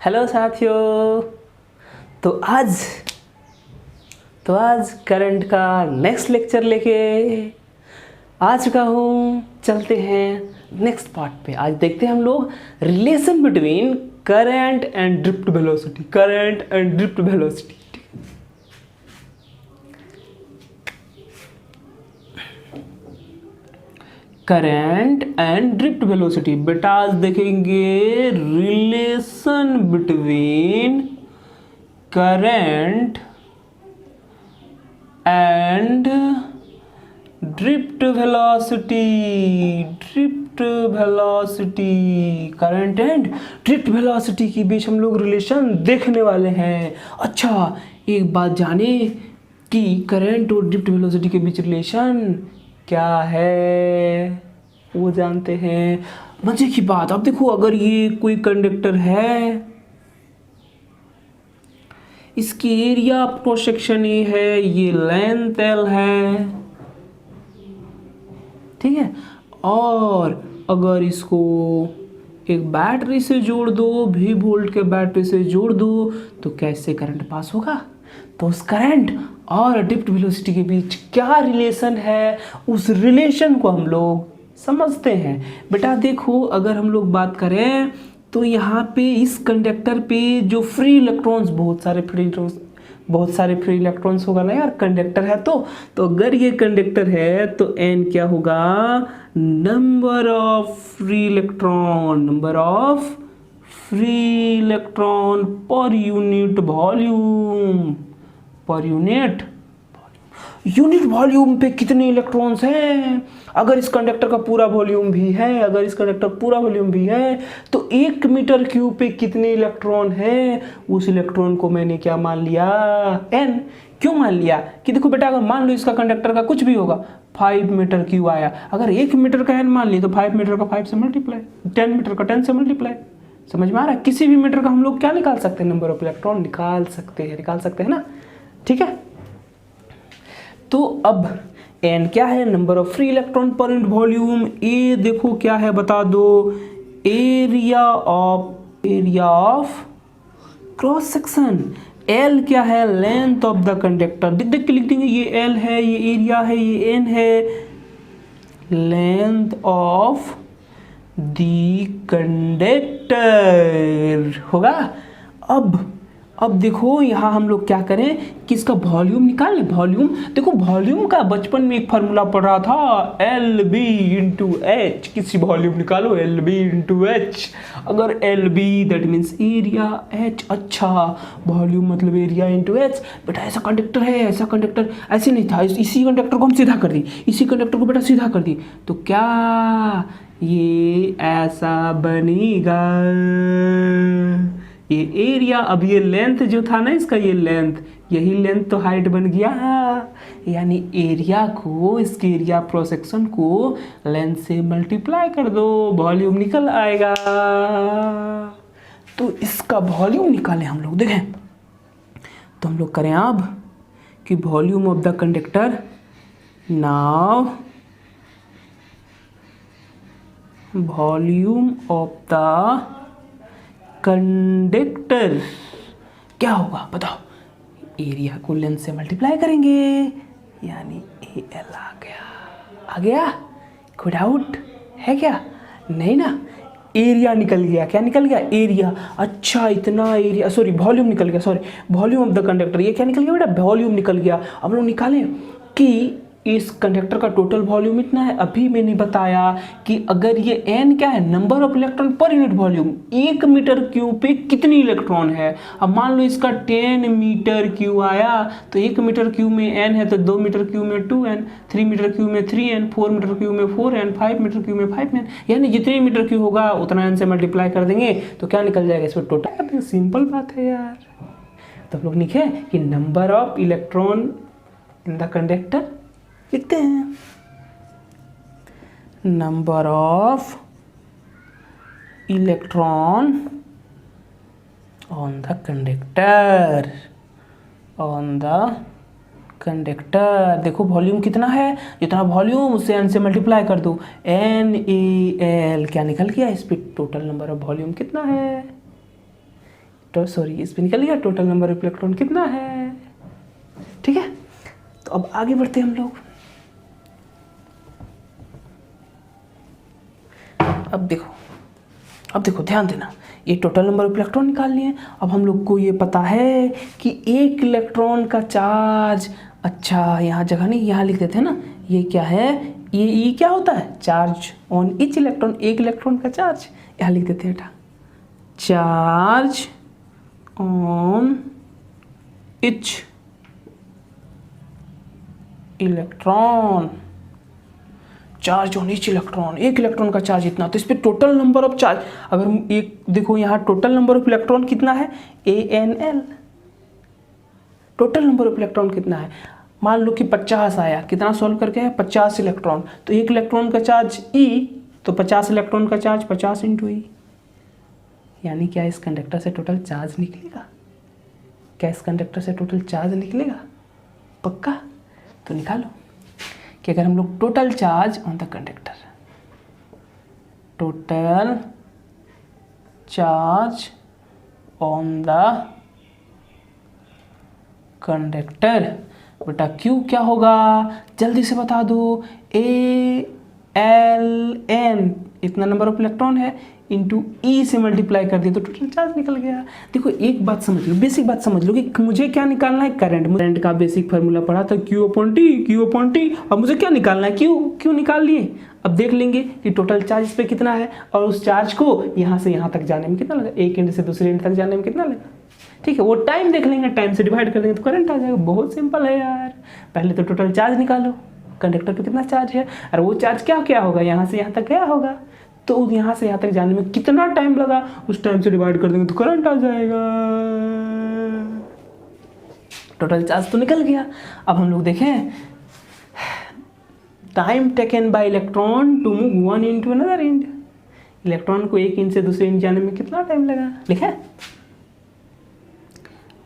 Hello साथियों। तो आज करंट का नेक्स्ट लेक्चर लेके आ चुका हूँ। चलते हैं नेक्स्ट पार्ट पे। आज देखते हैं हम लोग relation between current and drift velocity. Current and drift velocity. Current and drift velocity. बेटा आज देखेंगे relation between current and drift velocity. Drift velocity, current and drift velocity के बीच हम लोग रिलेशन देखने वाले हैं। अच्छा, एक बात जाने कि करंट और ड्रिफ्ट वेलोसिटी के बीच रिलेशन क्या है, वो जानते हैं। मजे की बात, अब देखो, अगर ये कोई कंडक्टर है, इसकी एरिया क्रॉस सेक्शन ए है, ये लेंथ एल है, ठीक है। और अगर इसको एक बैटरी से जोड़ दो, V वोल्ट के बैटरी से जोड़ दो, तो कैसे करंट पास होगा? तो उस करंट और ड्रिफ्ट वेलोसिटी के बीच क्या रिलेशन है, उस रिलेशन को हम लोग समझते हैं। बेटा देखो, अगर हम लोग बात करें तो यहाँ पे इस कंडक्टर पे जो फ्री इलेक्ट्रॉन्स, बहुत सारे फ्री इलेक्ट्रॉन्स होगा ना यार, कंडक्टर है तो अगर ये कंडक्टर है तो n क्या होगा? Number of free electron per unit volume. पर यूनिट वॉल्यूम पे कितने इलेक्ट्रॉन्स हैं? अगर इस कंडक्टर का पूरा वॉल्यूम भी है, तो 1 मीटर क्यूब पे कितने इलेक्ट्रॉन हैं? उस इलेक्ट्रॉन को मैंने क्या मान लिया? n। क्यों मान लिया? कि देखो बेटा, अगर मान लो इसका कंडक्टर का कुछ भी होगा, 5 मीटर क्यूब आया, अगर 1 मीटर का n मान ली तो 5 मीटर का 5 से मल्टीप्लाई, 10 मीटर का 10 से मल्टीप्लाई। समझ में आ रहा है? किसी भी मीटर का हम लोग क्या निकाल सकते हैं? नंबर ऑफ इलेक्ट्रॉन निकाल सकते हैं ना, ठीक है। तो अब n क्या है? Number of free electron per unit volume. A देखो क्या है, बता दो। Area of cross section. L क्या है? Length of the conductor. देख के लिख देंगे, ये एल है, ये एरिया है, ये एन है। लेंथ ऑफ द कंडक्टर होगा। अब देखो, यहाँ हम लोग क्या करें कि इसका वॉल्यूम निकाल लें। वॉल्यूम देखो, वॉल्यूम का बचपन में एक फार्मूला पढ़ा था, एल बी इंटू एच। किसी वॉल्यूम निकालो, एल बी इंटू एच। अगर L B that means area, H अच्छा वॉल्यूम मतलब एरिया इंटू एच। बेटा ऐसा कंडक्टर है, ऐसा कंडक्टर ऐसे नहीं था, इसी कंडक्टर को हम सीधा कर दी, इसी कंडक्टर को बेटा सीधा कर दी, तो क्या ये ऐसा बनेगा? ये एरिया, अब ये लेंथ जो था ना इसका, ये लेंथ, यही लेंथ तो हाइट बन गया, यानी एरिया को, इसके एरिया क्रॉस सेक्शन को लेंथ से मल्टीप्लाई कर दो, वॉल्यूम निकल आएगा। तो इसका वॉल्यूम निकालें हम लोग। देखें तो हम लोग करें अब कि volume of the conductor. Now volume of the conductor क्या होगा बताओ? एरिया को लेंथ से मल्टीप्लाई करेंगे, यानी ए एल आ गया। कोई डाउट है क्या? नहीं ना। एरिया निकल गया। क्या निकल गया? एरिया। अच्छा, इतना एरिया, सॉरी वॉल्यूम निकल गया, sorry volume of the conductor. ये क्या निकल गया बेटा? वॉल्यूम निकल गया। अब लोग निकालें कि इस कंडक्टर का टोटल वॉल्यूम इतना है। अभी मैंने बताया कि अगर ये n क्या है? Number of electron per unit volume. 1 meter cube पे कितनी इलेक्ट्रॉन है? अब मान लो इसका 10 मीटर क्यूब आया, तो 1 मीटर क्यूब में n है, तो 2 मीटर क्यूब में 2n, 3 मीटर क्यूब में 3n, 4 मीटर क्यूब में 4n, 5 मीटर क्यूब में 5n, यानी जितने मीटर क्यूब होगा उतना n से मल्टीप्लाई कर देंगे तो क्या निकल जाएगा इसमें टोटल। सिंपल बात है यार। तो हम लोग लिखे कि number of electron in the conductor लिखते हैं, number of electron on the conductor. देखो वॉल्यूम कितना है, जितना वॉल्यूम उससे n से मल्टीप्लाई कर दो, NaL क्या निकल गया? इस पे टोटल नंबर ऑफ वॉल्यूम कितना है? तो सॉरी इस पे निकल गया, टोटल नंबर ऑफ इलेक्ट्रॉन कितना है। ठीक है, तो अब आगे बढ़ते हैं हम लोग। अब देखो ध्यान देना, ये टोटल नंबर ऑफ इलेक्ट्रॉन निकालनी है। अब हम लोग को ये पता है कि एक इलेक्ट्रॉन का चार्ज, अच्छा यहाँ जगह नहीं, यहाँ लिख देते हैं ना, ये क्या है, ये क्या होता है, चार्ज ऑन ईच इलेक्ट्रॉन, एक इलेक्ट्रॉन का चार्ज, यहाँ लिख देते हैं बेटा, charge on each electron, charge on each electron, एक इलेक्ट्रॉन का चार्ज इतना, तो इस पे टोटल नंबर ऑफ चार्ज, अगर एक देखो यहाँ टोटल नंबर ऑफ इलेक्ट्रॉन कितना है, ANL, total number of electron कितना है, मान लो कि 50 आया, कितना सॉल्व करके है, 50 इलेक्ट्रॉन, तो एक इलेक्ट्रॉन का चार्ज E, तो 50 इलेक्ट्रॉन का चार्ज 50 × E, यानी क्या इस कंडक्टर से टोटल चार्ज निकलेगा, क्या इस कंडक्टर से टोटल चार्ज निकलेगा, पक्का। तो निकालो कि अगर हम लोग total charge on the conductor, total charge on the conductor, बेटा Q क्या होगा, जल्दी से बता दो, ALN इतना नंबर ऑफ इलेक्ट्रॉन है इंटू E से मल्टीप्लाई कर दिया तो टोटल चार्ज निकल गया। देखो एक बात समझ लो, बेसिक बात समझ लो कि मुझे क्या निकालना है, करंट का बेसिक फार्मूला पढ़ा था, Q/T। अब मुझे क्या निकालना है, Q निकाल लिए। अब देख लेंगे कि टोटल चार्ज इस पर कितना है और उस चार्ज को यहाँ से यहाँ तक जाने में कितना लगा, एक एंड से दूसरे एंड तक जाने में कितना लगा। ठीक है, वो टाइम देख लेंगे, टाइम से डिवाइड कर देंगे तो करंट आ जाएगा। बहुत सिंपल है यार। पहले तो टोटल चार्ज निकालो, कंडक्टर पे कितना चार्ज है, और वो चार्ज क्या होगा, यहाँ से यहाँ तक गया होगा, तो यहाँ से यहाँ तक जाने में कितना टाइम लगा, उस टाइम से डिवाइड कर देंगे तो करंट आ जाएगा। टोटल चार्ज तो निकल गया। अब हम लोग देखें time taken by electron to move one end to another end, electron को एक एंड से दूसरे एंड जाने में कितना टाइम लगा, लिखा।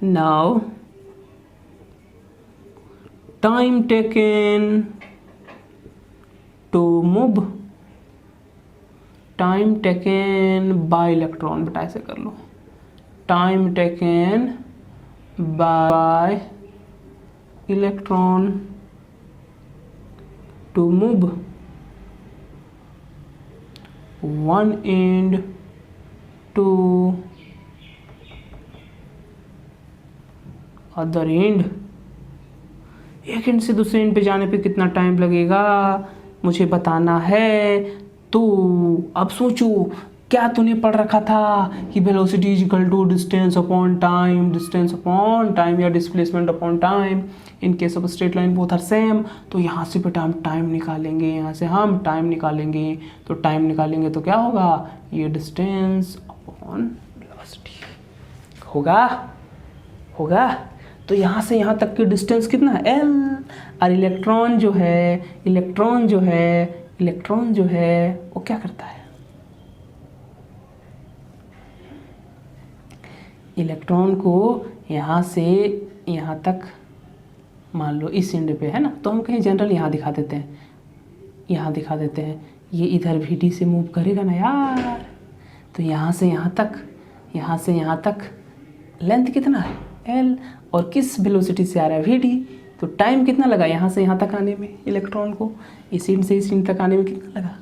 Now time taken to move, time taken by electron, बेटा ऐसे कर लो, time taken by electron to move one end to other end, एक एंड से दूसरे एंड पे जाने पे कितना टाइम लगेगा मुझे बताना है। तो अब सोचो, क्या तूने पढ़ रखा था कि velocity is equal to distance upon time या displacement upon time, in case of straight line both are same. तो यहाँ से बेटा हम टाइम निकालेंगे, यहाँ से हम टाइम निकालेंगे, तो टाइम निकालेंगे तो क्या होगा, ये डिस्टेंस अपॉन वेलोसिटी होगा। तो यहाँ से यहाँ तक की डिस्टेंस कितना है, L, और इलेक्ट्रॉन जो है वो क्या करता है, इलेक्ट्रॉन को यहाँ से यहाँ तक, मान लो इस एंड पे है ना, तो हम कहीं जनरल यहाँ दिखा देते हैं, ये इधर VD से मूव करेगा ना यार, तो यहाँ से यहाँ तक लेंथ कितना है L, और किस वेलोसिटी से आ रहा है VD, तो टाइम कितना लगा यहाँ से यहाँ तक आने में, इलेक्ट्रॉन को इस एंड से इस एंड तक आने में कितना लगा,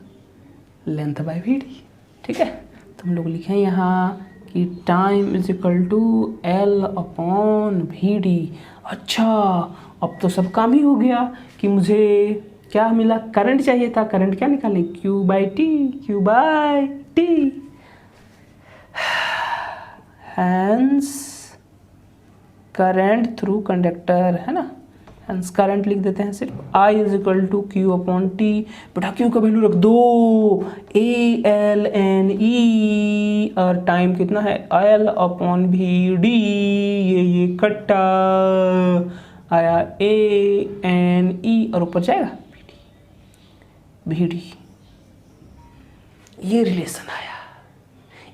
लेंथ बाय VD। ठीक है, तो हम लोग लिखें यहाँ कि time is equal to L/VD। अच्छा, अब तो सब काम ही हो गया कि मुझे क्या मिला, करंट चाहिए था, करंट क्या निकालें, Q/T। Hence current through conductor है ना, हैंस करंट लिख देते हैं सिर्फ, I is equal to Q/T। बेटा Q का वैल्यू रख दो, ALNE, और टाइम कितना है L/VD, ये कट्टा आया ANE, और ऊपर जाएगा VD। ये रिलेशन आया,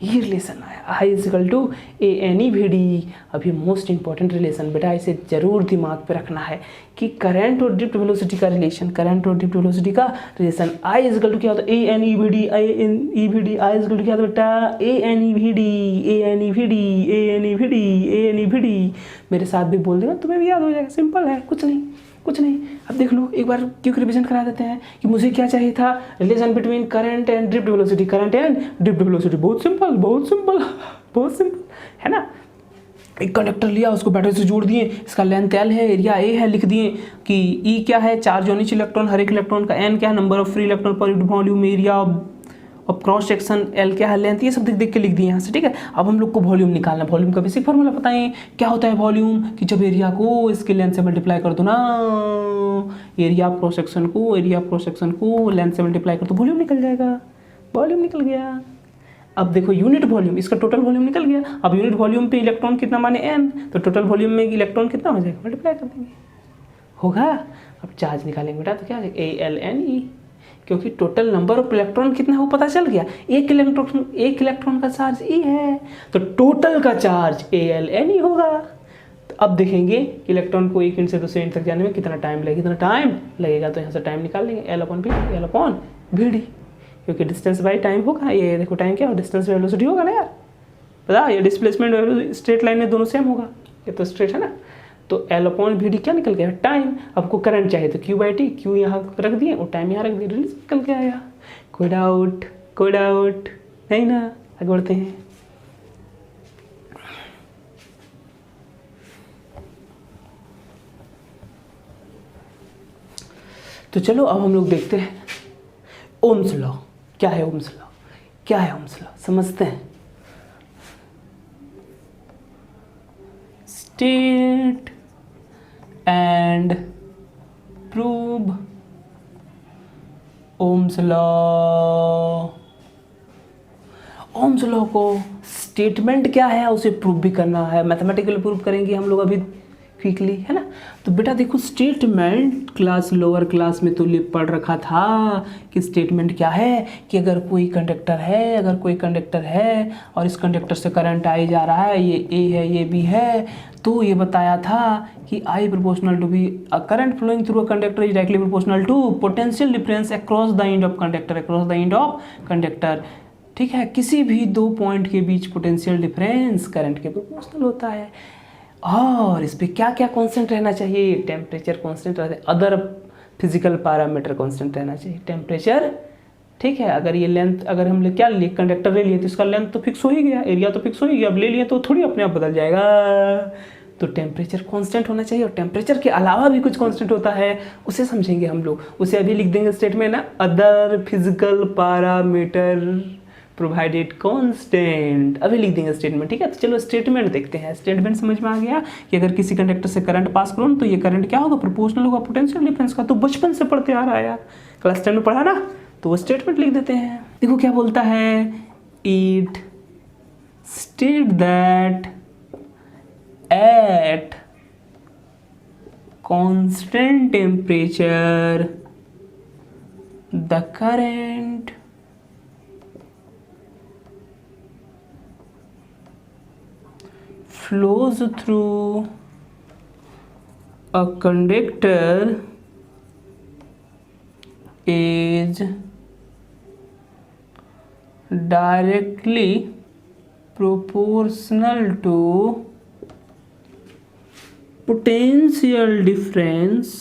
ये रिलेशन आया, I is equal to A N E V D. अभी मोस्ट इंपॉर्टेंट रिलेशन बेटा, इसे जरूर दिमाग पे रखना है कि करंट और ड्रिफ्ट वेलोसिटी का रिलेशन, करंट और ड्रिफ्ट वेलोसिटी का रिलेशन। आई इजिकल टू क्या होता है, A N E V D, I N E V D, I is equal to क्या होता है बेटा, A N E V D, A N E V D, A N E V D, A N E V D. मेरे साथ भी बोल देना, तुम्हें भी याद हो जाएगा, सिंपल है, कुछ नहीं कुछ नहीं। अब देख लो एक बार क्यों रिवीजन करा देते हैं कि मुझे क्या चाहिए था, relation between current and drift velocity, current and drift velocity. बहुत सिंपल बहुत सिंपल बहुत सिंपल है ना। एक कंडक्टर लिया, उसको बैटरी से जोड़ दिए, इसका लेंथ एल है, एरिया ए है, लिख दिए कि ई क्या है, चार्ज ऑन ईच इलेक्ट्रॉन, हर एक इलेक्ट्रॉन का, एन क्या है, number of free electron per unit volume, area और क्रॉस सेक्शन, एल क्या है, लेंथ, ये सब देख देख के लिख दिए यहाँ से, ठीक है। अब हम लोग को वॉल्यूम निकालना है। वॉल्यूम का बेसिक फार्मूला बताएं, क्या होता है वॉल्यूम, कि जब एरिया को इसके लेंथ से मल्टीप्लाई कर दो ना, एरिया क्रॉस सेक्शन को, एरिया क्रॉस सेक्शन को लेंथ से मल्टीप्लाई कर दो, वॉल्यूम निकल जाएगा, वॉल्यूम निकल गया। अब देखो यूनिट वॉल्यूम, इसका टोटल वॉल्यूम निकल गया। अब यूनिट वॉल्यूम पे इलेक्ट्रॉन कितना माने n, तो टोटल वॉल्यूम में इलेक्ट्रॉन कितना हो जाएगा, मल्टीप्लाई कर देंगे, होगा। अब चार्ज निकालेंगे बेटा, तो क्या है ALNE, क्योंकि टोटल नंबर ऑफ इलेक्ट्रॉन कितना है वो पता चल गया। एक इलेक्ट्रॉन का चार्ज E है, तो टोटल का चार्ज ALNE होगा। तो अब देखेंगे कि इलेक्ट्रॉन को एक एंड से दूसरे एंड तक जाने में कितना टाइम लगेगा, तो यहाँ से टाइम निकाल लेंगे, L/V/d, क्योंकि डिस्टेंस बाई टाइम होगा। ये देखो टाइम क्या हो, डिस्टेंस वेलोसिटी होगा ना यार, पता, ये डिस्प्लेसमेंट स्ट्रेट लाइन में दोनों सेम होगा, ये तो स्ट्रेट है ना। तो L/V/d क्या निकल गया, टाइम। आपको करंट चाहिए तो Q/T, Q यहाँ रख दिए और टाइम यहाँ रख दिए, रिलीज निकल के आया। कोई डाउट नहीं ना, आगे बढ़ते हैं। तो चलो अब हम लोग देखते हैं ओम्स लॉ। क्या है ओम्स लॉ, क्या है ओम्स लॉ, समझते हैं। State and prove Ohm's law. Ohm's law को स्टेटमेंट क्या है उसे प्रूव भी करना है, मैथमेटिकली प्रूव करेंगे हम लोग अभी क्विकली, है ना। तो बेटा देखो स्टेटमेंट क्लास लोअर क्लास में तो पढ़ रखा था कि स्टेटमेंट क्या है, कि अगर कोई कंडक्टर है और इस कंडक्टर से करंट आई जा रहा है, ये ए है ये बी है, तो ये बताया था कि I proportional to V a current flowing through a conductor is directly proportional to potential difference across the end of conductor, ठीक है। किसी भी दो पॉइंट के बीच पोटेंशियल डिफरेंस करंट के प्रोपोर्शनल होता है। और इस पर क्या क्या कांस्टेंट रहना चाहिए, टेम्परेचर कांस्टेंट रहता है, अदर फिजिकल पैरामीटर कांस्टेंट रहना चाहिए, टेम्परेचर, ठीक है। अगर ये लेंथ, अगर हम क्या लिए, कंडक्टर ले लिए तो इसका लेंथ तो फिक्स हो ही गया, एरिया तो फिक्स हो ही गया, अब ले लिए तो थोड़ी अपने आप बदल जाएगा। तो टेम्परेचर कांस्टेंट होना चाहिए, और टेम्परेचर के अलावा भी कुछ कांस्टेंट होता है, उसे समझेंगे हम लोग, उसे अभी लिख देंगे स्टेटमेंट ना, other physical parameter provided constant, अभी लिख देंगे स्टेटमेंट, ठीक है। तो चलो स्टेटमेंट देखते हैं। स्टेटमेंट समझ में आ गया कि अगर किसी कंडक्टर से करंट पास करो तो ये करंट क्या होगा, प्रोपोर्शनल होगा पोटेंशियल डिफरेंस का, तो बचपन से पढ़ते आ रहा है यार, क्लास 10 में पढ़ा ना, तो वो स्टेटमेंट लिख देते हैं। देखो क्या बोलता है, it state that at constant temperature the current flows through a conductor is directly proportional to potential difference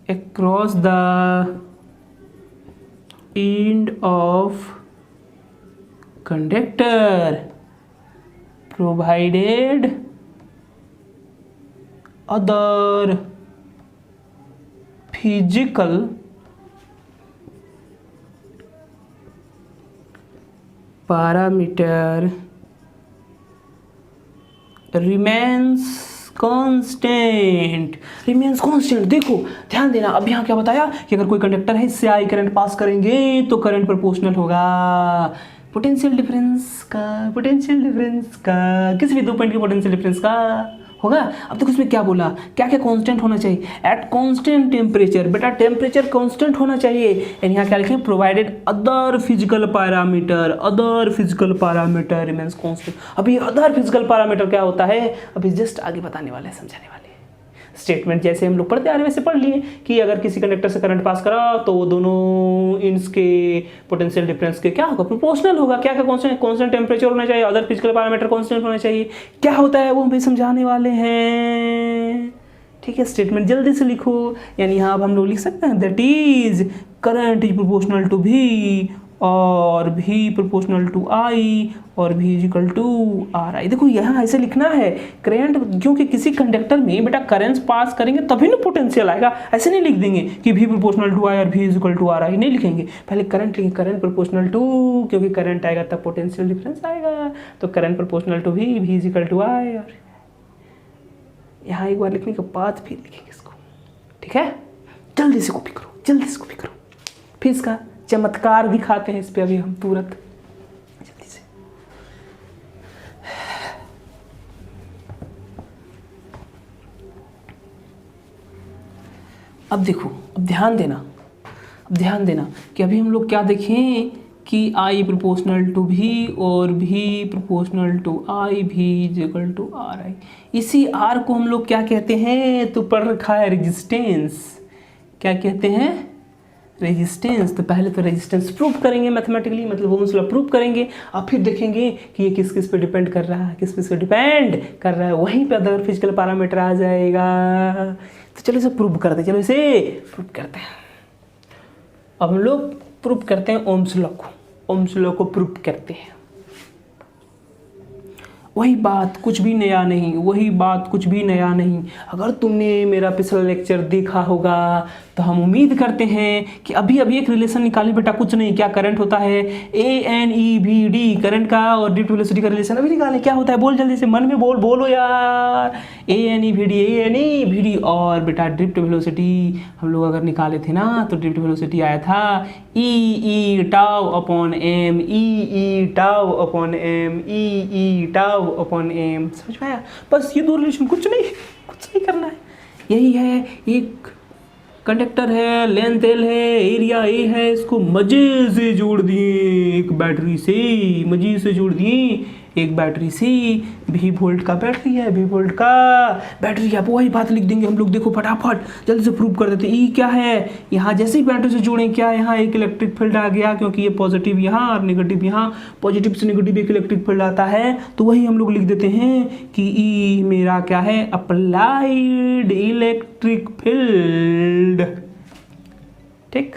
across the end of conductor provided other physical parameter remains constant, remains constant. देखो ध्यान देना, अब यहाँ क्या बताया कि अगर कोई कंडक्टर है, इससे आई करंट पास करेंगे तो करंट प्रोपोर्शनल होगा पोटेंशियल डिफरेंस का, किसी भी दो पॉइंट के पोटेंशियल डिफरेंस का होगा। अब देखो इसमें क्या बोला, क्या क्या कांस्टेंट होना चाहिए, एट कांस्टेंट टेम्परेचर, बेटा टेम्परेचर कांस्टेंट होना चाहिए। एंड यहाँ क्या लिखें, provided other physical parameter remains constant. अभी अदर फिजिकल पैरामीटर क्या होता है, अभी जस्ट आगे बताने वाले हैं, समझाने वाले हैं। स्टेटमेंट जैसे हम लोग पढ़ते आ रहे वैसे पढ़ लिए कि अगर किसी कंडक्टर से करंट पास करा तो वो दोनों इन्स के पोटेंशियल डिफरेंस के क्या होगा, प्रोपोर्शनल होगा। क्या क्या कांस्टेंट टेम्परेचर होना चाहिए, अदर फिजिकल पैरामीटर कांस्टेंट होना चाहिए। क्या होता है वो हमें समझाने वाले हैं, ठीक है। स्टेटमेंट जल्दी से लिखो, यानी यहाँ अब हम लोग लिख सकते हैं that is current is proportional to V और भी प्रोपोर्शनल टू आई और V is equal to R I. देखो यहाँ ऐसे लिखना है करंट, क्योंकि किसी कंडक्टर में बेटा करंट पास करेंगे तभी ना पोटेंशियल आएगा। ऐसे नहीं लिख देंगे कि भी प्रोपोर्शनल टू आई और V is equal to R I, नहीं लिखेंगे। पहले करंट लिखेंगे, करंट प्रोपोर्शनल टू, क्योंकि करंट आएगा तब पोटेंशियल डिफरेंस आएगा। तो current proportional to V is equal to I, और यहाँ एक बार लिखने के बाद फिर लिखेंगे इसको, ठीक है। जल्दी से कॉपी करो, जल्दी से कॉपी करो, फिर इसका चमत्कार दिखाते हैं इस पे अभी हम तुरंत, जल्दी से। अब देखो, अब ध्यान देना कि अभी हम लोग क्या देखें कि I प्रोपोर्शनल टू भी और V proportional to I V is equal to R I. इसी R को हम लोग क्या कहते हैं, तो पढ़ रखा है रेजिस्टेंस। क्या कहते हैं, रेजिस्टेंस। तो पहले तो रेजिस्टेंस प्रूव करेंगे मैथमेटिकली, मतलब ओम्स लॉ प्रूव करेंगे, और फिर देखेंगे कि ये किस किस पे डिपेंड कर रहा है, किस किस पे डिपेंड कर रहा है, वहीं पे अदर फिजिकल पैरामीटर आ जाएगा। तो चलो इसे प्रूव करते हैं, चलो इसे प्रूव करते हैं। अब हम लोग प्रूव करते हैं ओम्स लॉ को, ओम्स लॉ को प्रूव करते हैं। वही बात, कुछ भी नया नहीं, वही बात, कुछ भी नया नहीं। अगर तुमने मेरा पिछला लेक्चर देखा होगा तो हम उम्मीद करते हैं कि अभी एक रिलेशन निकाले बेटा, कुछ नहीं, क्या करंट होता है ANEVD, करंट का और ड्रिफ्ट वेलोसिटी का रिलेशन अभी निकाले। क्या होता है, बोल जल्दी से, मन में बोलो यार। ANEVD और बेटा ड्रिफ्ट वेलोसिटी हम लोग अगर निकाले थे ना, तो ड्रिफ्ट वेलोसिटी आया था E tau upon M, E tau upon M, E tau upon M। समझ पाया, बस ये दो रिलेशन, कुछ नहीं करना है। यही है, एक कंडक्टर है, लेंथ L है, एरिया A है, इसको मजे से जोड़ दिए एक बैटरी से, मजे से जोड़ दिए एक बैटरी से। भी वोल्ट का बैटरी है, भी वोल्ट का बैटरी है। अब वही बात लिख देंगे हम लोग, देखो फटाफट जल्दी से प्रूव कर देते। ई क्या है, यहाँ जैसे ही बैटरी से जोड़ें क्या, यहाँ एक इलेक्ट्रिक फील्ड आ गया, क्योंकि ये पॉजिटिव यहाँ और नेगेटिव यहाँ, पॉजिटिव से नेगेटिव एक इलेक्ट्रिक फील्ड आता है। तो वही हम लोग लिख देते हैं कि ई मेरा क्या है, अप्लाइड इलेक्ट्रिक फील्ड। ठीक,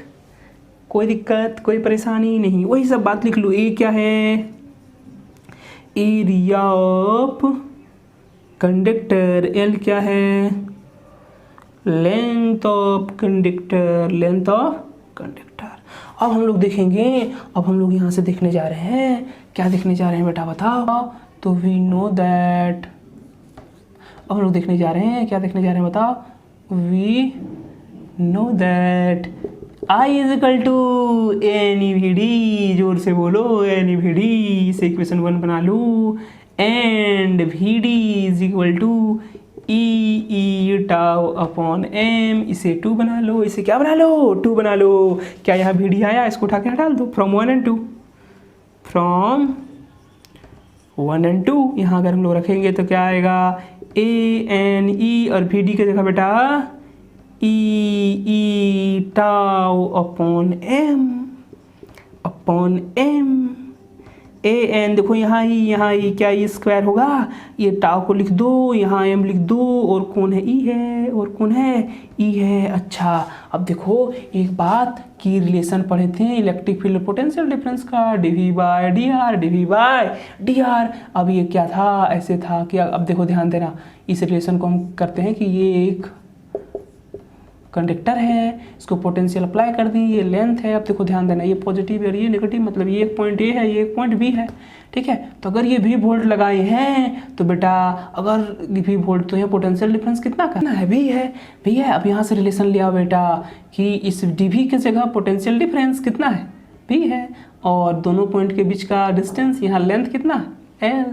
कोई दिक्कत, कोई परेशानी नहीं, वही सब बात लिख लो। ए क्या है, एरिया ऑफ कंडक्टर, एल क्या है, length of conductor, length of conductor. अब हम लोग देखेंगे, अब हम लोग यहाँ से देखने जा रहे हैं, क्या देखने जा रहे हैं बेटा बताओ। तो वी नो दैट, अब हम लोग देखने जा रहे हैं, क्या देखने जा रहे हैं बताओ। We know that I is equal to NEVD, जोर से बोलो NEVD, इसे इक्वेशन 1 बना लो। And VD is equal to E tau upon M, इसे 2 बना लो, इसे क्या बना लो, 2 बना लो। क्या यहाँ VD आया, इसको उठा के हटा दो, फ्रॉम 1 and 2, फ्रॉम 1 and 2। यहाँ अगर हम लोग रखेंगे तो क्या आएगा, ANE और VD की जगह बेटा E tau upon M। AN देखो यहाँ ही क्या ये स्क्वायर होगा, ये टाउ को लिख दो, यहाँ M लिख दो, और कौन है E है, और कौन है E है। अच्छा अब देखो एक बात की रिलेशन पढ़े थे इलेक्ट्रिक फील्ड पोटेंशियल डिफरेंस का, dV बाय dr। अब ये क्या था, ऐसे था कि अब देखो ध्यान देना, इस रिलेशन को हम करते हैं कि ये एक कंडक्टर है, इसको पोटेंशियल अप्लाई कर दी, ये लेंथ है। अब देखो ध्यान देना, ये पॉजिटिव है और ये नेगेटिव, मतलब ये एक पॉइंट A है, ये एक पॉइंट B है। ठीक है, तो अगर ये V वोल्ट लगाए हैं तो बेटा अगर V वोल्ट, तो यहाँ पोटेंशियल डिफरेंस कितना करना है, V है। अब यहाँ से रिलेशन लिया बेटा कि इस dV की जगह पोटेंशियल डिफरेंस कितना है, V है, और दोनों पॉइंट के बीच का डिस्टेंस, यहाँ लेंथ कितना L,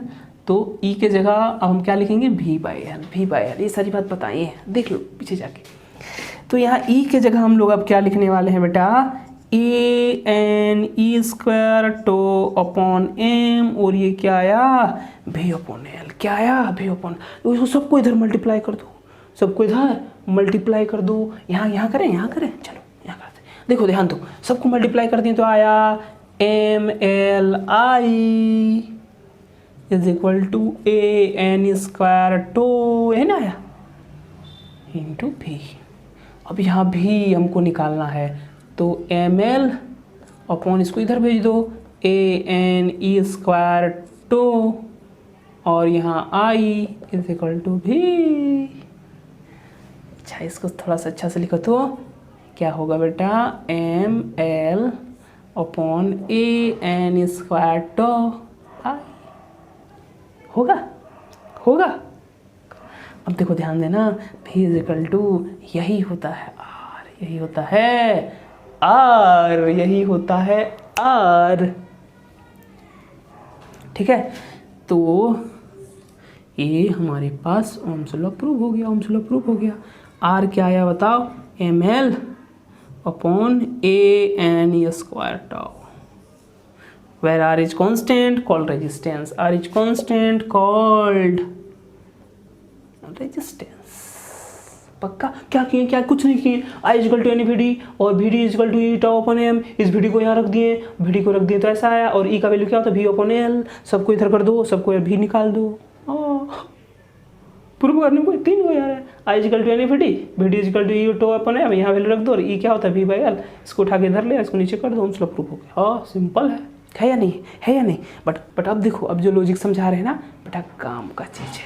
तो ई के जगह अब हम क्या लिखेंगे V/L, V/L। ये सारी बात बताइए, देख लो पीछे जाके। तो यहाँ ई के जगह हम लोग अब क्या लिखने वाले हैं बेटा, ANE² टो अपॉन m, और ये क्या आया V/L। क्या आया V/L। तो इसको सबको इधर मल्टीप्लाई कर दो, सबको इधर मल्टीप्लाई कर दो। यहाँ करें, चलो यहाँ करते। देखो ध्यान दो, सबको मल्टीप्लाई कर दिए तो आया MLI is equal to AN² tau, है ना आया, इंटू V। अब यहाँ भी हमको निकालना है, तो ML अपॉन इसको इधर भेज दो ANE² टो, और यहाँ I is equal to V। अच्छा, इसको थोड़ा सा अच्छा से लिखो तो क्या होगा बेटा, ML upon AN² to I। होगा। अब देखो ध्यान देना, V इज इक्वल टू यही होता है R, यही होता है R। ठीक है, तो ये हमारे पास ओम्स लॉ प्रूव हो गया। R क्या आया बताओ, ML upon ANE² tau, where R is constant called resistance, R is constant called resistance। पक्का? क्या किए, क्या कुछ नहीं किए। I इक्वल टू NVD और VD equal to E tau upon M, इस VD को यहाँ रख दिए, VD को रख दिए तो ऐसा आया, और E का वैल्यू क्या होता है V/L। सबको इधर कर दो, सबको V निकाल दो। प्रूव करने को 3 हो जा रहा है। I equal to NVD, VD equal to E tau upon M, यहाँ वैल्यू रख दो, और E क्या होता है V/L। इसको उठा के इधर ले, इसको नीचे कर दो, ओम्स लॉ प्रूव हो गया। हाँ, सिंपल है या नहीं, बट अब देखो, अब जो लॉजिक समझा रहे हैं ना बेटा, काम का चीज़ है,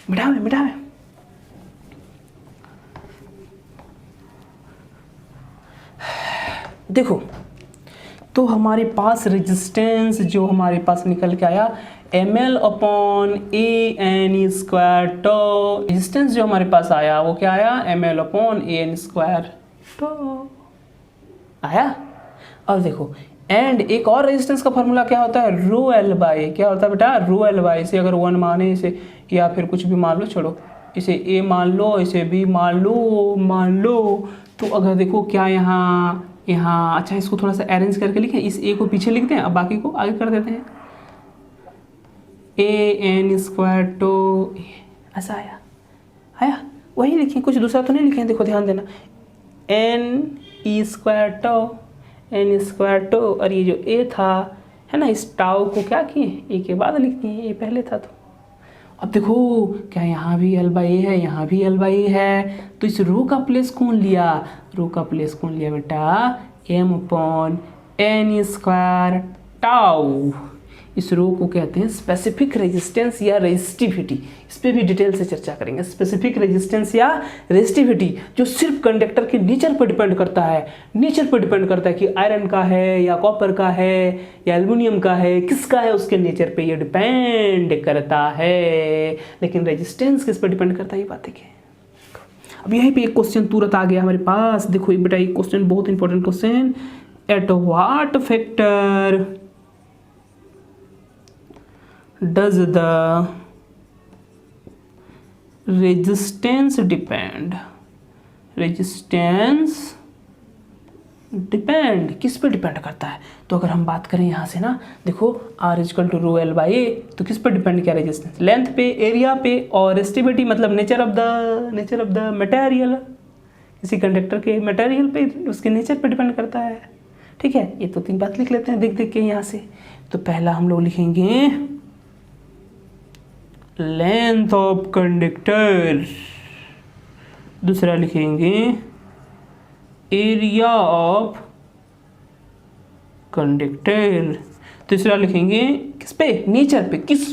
मिटा में। देखो, तो हमारे पास रेजिस्टेंस जो हमारे पास निकल के आया ML upon ANE² to. Resistance जो हमारे पास आया वो क्या आया, ML अपॉन ANE² टो आया। और देखो, एंड एक और रेजिस्टेंस का फॉर्मूला क्या होता है, ρL/A। क्या होता है बेटा, ρL/A। इसे अगर 1 माने, इसे या फिर कुछ भी मान लो, छोड़ो, इसे A मान लो, इसे B मान लो। तो अगर देखो क्या यहाँ, अच्छा इसको थोड़ा सा अरेंज करके लिखें, इस A को पीछे लिखते हैं, अब बाकी को आगे कर देते हैं। AN² टो, ऐसा आया, वही लिखें, कुछ दूसरा तो नहीं लिखें। देखो ध्यान देना, NE² टो, और ये जो A था है ना, इस टाउ को क्या किए, A के बाद लिख दिए, A पहले था। तो अब देखो क्या यहाँ भी L/A है, यहाँ भी L/A है, तो इस रो का प्लेस कौन लिया, बेटा M अपॉन NE² टाउ। इस रो को कहते हैं स्पेसिफिक रेजिस्टेंस या रेजिस्टिविटी। इस पर भी डिटेल से चर्चा करेंगे। स्पेसिफिक रेजिस्टेंस या रेजिस्टिविटी जो सिर्फ कंडक्टर के नेचर पर डिपेंड करता है, कि आयरन का है या कॉपर का है या एल्युमिनियम का है, किसका है, उसके नेचर पे ये डिपेंड करता है। लेकिन रेजिस्टेंस किस पर डिपेंड करता है, ये बात देखिए। अब यहीं पे एक क्वेश्चन तुरंत आ गया हमारे पास। देखो बेटा, ये क्वेश्चन बहुत important question, at what factor does the resistance depend, किस पे डिपेंड करता है। तो अगर हम बात करें यहाँ से ना, देखो R इक्वल टू ρL/A, तो किस पे डिपेंड किया, रेजिस्टेंस, लेंथ पे, एरिया पे, और रेजिस्टिविटी मतलब नेचर ऑफ द मटेरियल, किसी कंडक्टर के मटेरियल पे, उसके नेचर पे डिपेंड करता है। ठीक है, ये तो 3 बात लिख लेते हैं देख के यहाँ से। तो पहला हम लोग लिखेंगे लेंथ ऑफ कंडक्टर, दूसरा लिखेंगे एरिया ऑफ कंडक्टर, तीसरा लिखेंगे किस पे, नेचर पे। किस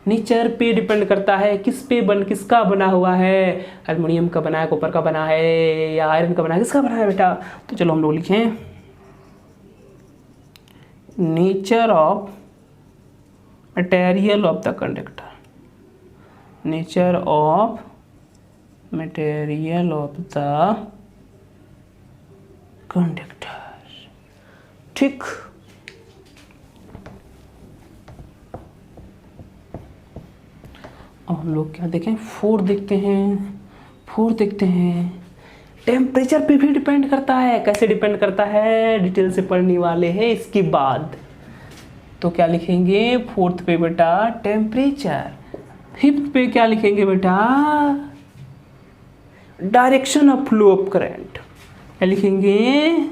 नेचर पे डिपेंड करता है, किसका बना हुआ है, एल्युमिनियम का बना है, कॉपर का बना है, या आयरन का बना है, किसका बना है बेटा। तो चलो हम लोग लिखें nature of material of the conductor, nature of material of the conductor. ठीक, अब हम लोग क्या देखें, 4 देखते हैं। 4 देखते हैं, टेम्परेचर पे भी डिपेंड करता है। कैसे डिपेंड करता है, डिटेल से पढ़ने वाले हैं इसके बाद। तो क्या लिखेंगे 4th पे बेटा टेम्परेचर। 5th पे क्या लिखेंगे बेटा, direction of flow of current. क्या लिखेंगे,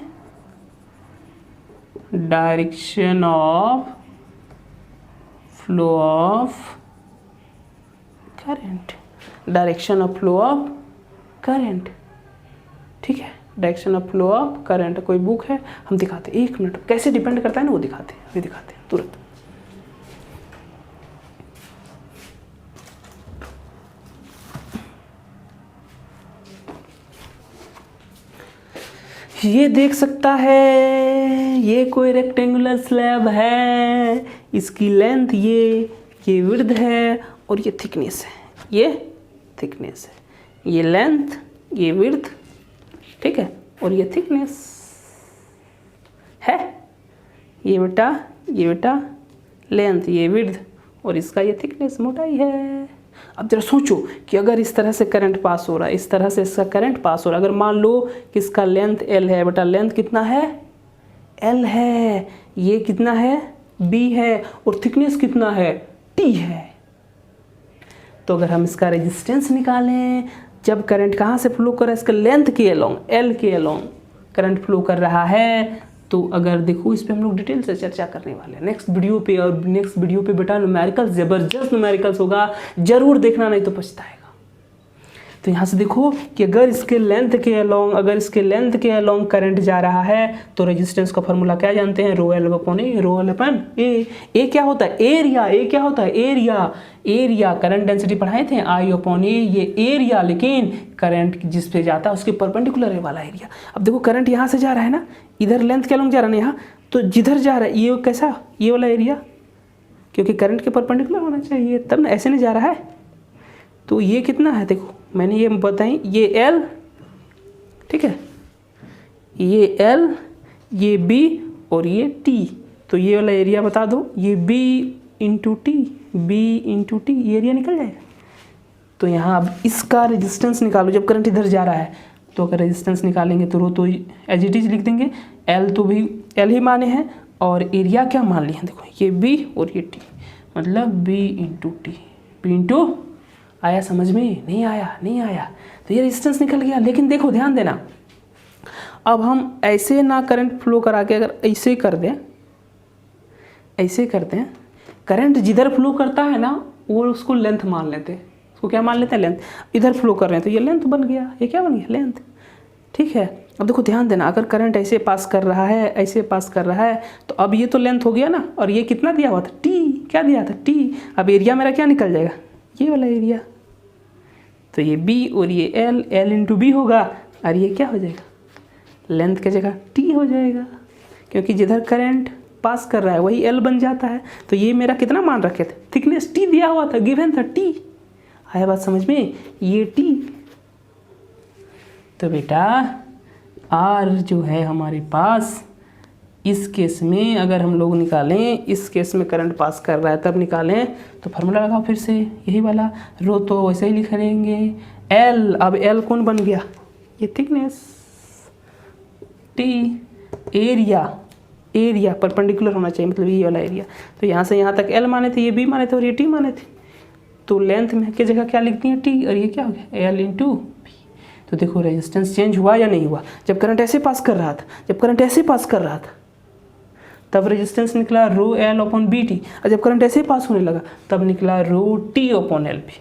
direction of flow of current. Direction of flow of current, ठीक है, direction of flow of current. कोई बुक है, हम दिखाते हैं, 1 मिनट, कैसे डिपेंड करता है ना वो दिखाते हैं, अभी दिखाते हैं तुरंत। ये देख सकता है, ये कोई रेक्टेंगुलर स्लैब है, इसकी लेंथ ये विड्थ है और ये थिकनेस है, ये थिकनेस है, ये लेंथ, ये विड्थ, ठीक है, और ये थिकनेस है। ये बेटा लेंथ, ये विड्थ और इसका ये थिकनेस, मोटाई है। अब जरा सोचो कि अगर इस तरह से करंट पास हो रहा है, इस तरह से इसका करंट पास हो रहा है, अगर मान लो कि इसका लेंथ L है, बेटा लेंथ कितना है, L है, ये कितना है, B है, और थिकनेस कितना है, T है। तो अगर हम इसका रेजिस्टेंस निकालें, जब करंट कहाँ से फ्लो कर रहा है, इसका लेंथ के अलोंग, L के अलोंग करंट फ्लो कर रहा है, तो अगर देखो इस पे हम लोग डिटेल से चर्चा करने वाले हैं नेक्स्ट वीडियो पे। और नेक्स्ट वीडियो पे बेटा न्यूमेरिकल्स, ज़बरदस्त न्यूमेरिकल्स होगा, जरूर देखना, नहीं तो पछताएगा। तो यहाँ से देखो कि अगर इसके लेंथ के अलोंग करंट जा रहा है तो रेजिस्टेंस का फॉर्मूला क्या जानते हैं, रो एल अपॉन ए। ए क्या होता है, एरिया। ए क्या होता है, एरिया। करंट डेंसिटी पढ़ाए थे, आई अपॉन ए, ये एरिया, लेकिन करंट जिस पे जाता है उसके परपेंडिकुलर है वाला एरिया। अब देखो करंट यहाँ से जा रहा है ना, इधर लेंथ के अलोंग जा रहा है ना यहाँ, तो जिधर जा रहा है ये कैसा, ये वाला एरिया, क्योंकि करंट के परपेंडिकुलर होना चाहिए, तब ना, ऐसे नहीं जा रहा है। तो ये कितना है, देखो मैंने ये बताई, ये L, ठीक है, ये L, ये B और ये T। तो ये वाला एरिया बता दो, ये B इंटू टी, ये एरिया निकल जाएगा। तो यहाँ अब इसका रेजिस्टेंस निकालो, जब करंट इधर जा रहा है तो अगर रेजिस्टेंस निकालेंगे तो रो तो एज इट इज लिख देंगे, L तो भी L ही माने हैं और एरिया क्या मान लिए हैं, देखो ये B और ये T, मतलब B into T, B into, आया समझ में, नहीं आया। तो ये रेजिस्टेंस निकल गया। लेकिन देखो ध्यान देना, अब हम ऐसे ना करंट फ्लो करा के, अगर ऐसे कर दें, करंट जिधर फ्लो करता है ना वो उसको लेंथ मान लेते हैं, उसको क्या मान लेते हैं, लेंथ। इधर फ्लो कर रहे हैं तो ये लेंथ बन गया, ये क्या बन गया, लेंथ, ठीक है। अब देखो ध्यान देना, अगर करंट ऐसे पास कर रहा है, तो अब ये तो लेंथ हो गया ना, और ये कितना दिया हुआ था, टी, क्या दिया था, टी। अब एरिया मेरा क्या निकल जाएगा, ये वाला एरिया। तो ये B और ये L इंटू B होगा, और ये क्या हो जाएगा, लेंथ की जगह T हो जाएगा, क्योंकि जिधर करंट पास कर रहा है वही L बन जाता है। तो ये मेरा कितना मान रखे थे, थिकनेस T दिया हुआ था, गिवन था T। आया बात समझ में, ये T। तो बेटा R जो है हमारे पास, इस केस में अगर हम लोग निकालें, इस केस में करंट पास कर रहा है तब निकालें, तो फार्मूला लगाओ फिर से, यही वाला, रो तो वैसे ही लिख लेंगे, L। अब L कौन बन गया, ये थिकनेस, T एरिया परपेंडिकुलर होना चाहिए, मतलब ये वाला एरिया। तो यहाँ से यहाँ तक L माने थे, ये B माने थे और ये T माने थे। तो लेंथ में की जगह क्या लिखती है, T, और ये क्या हो गया, L इंटू B। तो देखो रेजिस्टेंस चेंज हुआ या नहीं हुआ, जब करंट ऐसे पास कर रहा था तब रेजिस्टेंस निकला रो L अपॉन बी टी, और जब करंट ऐसे पास होने लगा तब निकला रो T अपॉन एल बी।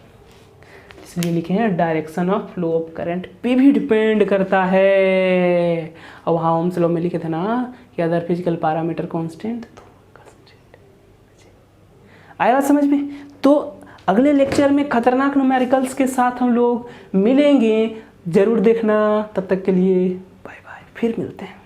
इसलिए लिखे हैं direction of flow of current पे भी डिपेंड करता है। और वहाँ ओम्स लॉ में लिखे थे ना कि अदर फिजिकल पैरामीटर कांस्टेंट, तो आया समझ में। तो अगले लेक्चर में खतरनाक न्यूमेरिकल्स के साथ हम लोग मिलेंगे, जरूर देखना। तब तक के लिए बाय बाय, फिर मिलते हैं।